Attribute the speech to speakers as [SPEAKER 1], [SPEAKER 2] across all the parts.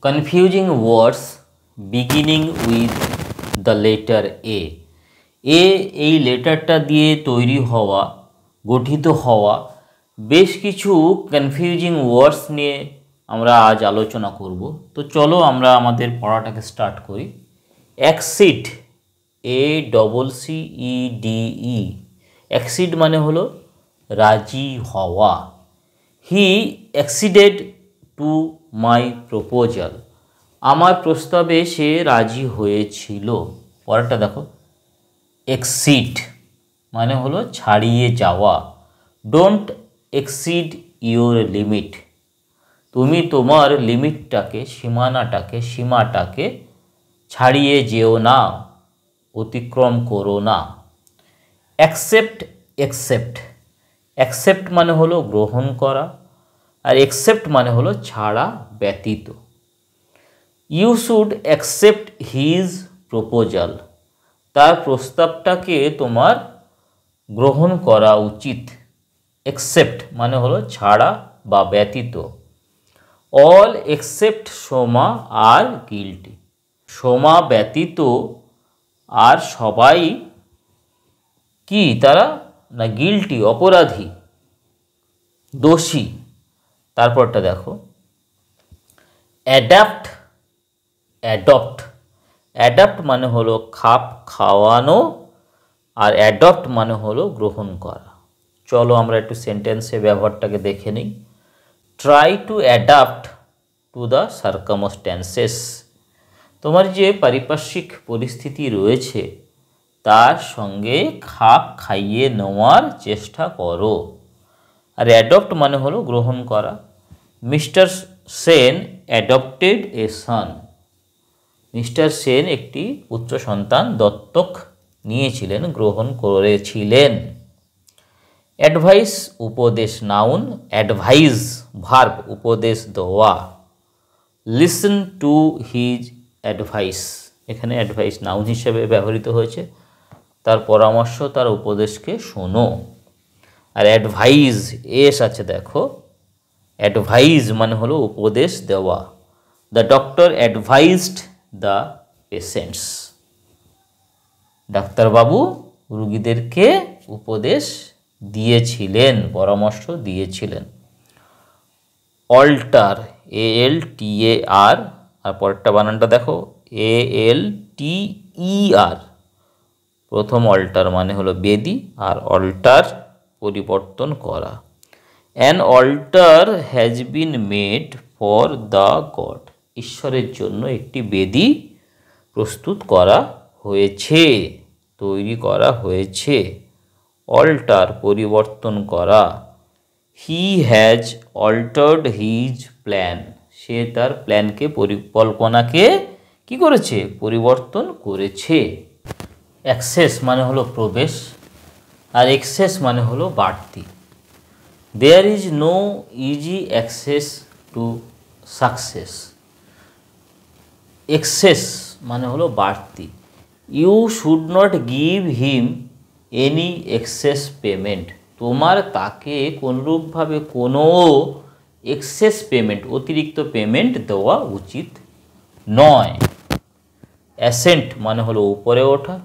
[SPEAKER 1] Confusing words beginning with the letter A. এই লেটারটা দিয়ে তৈরি হওয়া, গঠিত হওয়া বেশ কিছু কনফিউজিং ওয়ার্ডস নিয়ে আমরা আজ আলোচনা করব। তো চলো আমরা আমাদের পড়াটাকে স্টার্ট করি। অ্যাক্সিড, ACCEDE, অ্যাক্সিড মানে হলো রাজি হওয়া। হি অ্যাক্সিডেড টু মাই প্রপোজাল, আমার প্রস্তাবে সে রাজি হয়েছিল। পরেরটা দেখো, এক্সিড মানে হলো ছাড়িয়ে যাওয়া। ডোন্ট এক্সিড ইউর লিমিট, তুমি তোমার লিমিটটাকে, সীমাটাকে ছাড়িয়ে যেও না, অতিক্রম করো না। অ্যাকসেপ্ট মানে হলো গ্রহণ করা, আর অ্যাকসেপ্ট মানে হলো ছাড়া, ব্যতীত। You should accept his proposal, তার প্রস্তাবটাকে তোমার গ্রহণ করা উচিত। অ্যাকসেপ্ট মানে হলো ছাড়া বা ব্যতীত। অল এক্সেপ্ট সোমা আর গিল্টি, সোমা ব্যতীত আর সবাই কি তারা না গিল্টি, অপরাধী, দোষী। তারপরটা দেখো, অ্যাডাপ্ট মানে হলো খাপ খাওয়ানো, আর অ্যাডপ্ট মানে হলো গ্রহণ করা। চলো আমরা একটু সেন্টেন্সে ব্যবহারটাকে দেখে নিই। Try to adapt to the circumstances, তোমার যে পারিপার্শ্বিক পরিস্থিতি রয়েছে তার সঙ্গে খাপ খাইয়ে নেওয়ার চেষ্টা করো। আর অ্যাডপ্ট মানে হলো গ্রহণ করা। মিস্টার সেন অ্যাডপ্টেড এ সন, মিস্টার সেন একটি পুত্র সন্তান দত্তক নিয়েছিলেন, গ্রহণ করেছিলেন। অ্যাডভাইস উপদেশ, নাউন। অ্যাডভাইস ভার্ব, উপদেশ দেওয়া। লিসন টু হিজ অ্যাডভাইস, এখানে অ্যাডভাইস নাউন হিসেবে ব্যবহৃত হয়েছে। তার পরামর্শ, তার উপদেশকে শোনো। আর অ্যাডভাইস এস আছে দেখো, অ্যাডভাইস মানে হলো উপদেশ দেওয়া। The doctor advised the patients, ডাক্তারবাবু রুগীদেরকে উপদেশ দিয়েছিলেন, পরামর্শ দিয়েছিলেন। অল্টার, ALTAR, আর পরেরটা বানানটা দেখো, ALTER। প্রথম অল্টার মানে হলো বেদি, আর অল্টার পরিবর্তন করা। An altar has been made for the god, ঈশ্বরের জন্য একটি বেদি প্রস্তুত করা হয়েছে, তৈরি করা হয়েছে। অল্টার পরিবর্তন করা। He has altered his plan, সে তার প্ল্যানকে, পরিকল্পনাকে কি করেছে, পরিবর্তন করেছে। অ্যাক্সেস মানে হলো প্রবেশ, আর এক্সেস মানে হলো বাড়তি। There is no easy access to success, excess মানে হলো বাড়তি। You should not give him any excess payment, তোমার তাকে কোনরূপভাবে কোনো এক্সেস পেমেন্ট, অতিরিক্ত পেমেন্ট দেওয়া উচিত নয়। অ্যাসেন্ট মানে হলো উপরে ওঠা,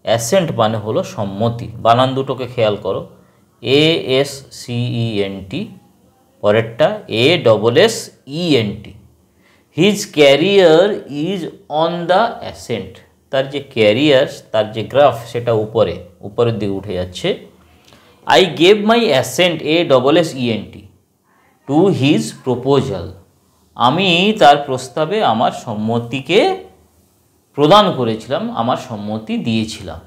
[SPEAKER 1] অ্যাসেন্ট মানে হলো সম্মতি। বানান দুটোকে খেয়াল করো, ASCENT, পরেরটা ASSENT। His career is on the accent, তার যে ক্যারিয়ার, তার যে গ্রাফ সেটা উপরের দিকে উঠে যাচ্ছে। I gave my accent, ASSENT, to his proposal, আমি তার প্রস্তাবে আমার সম্মতিকে প্রদান করেছিলাম, আমার সম্মতি দিয়েছিলাম।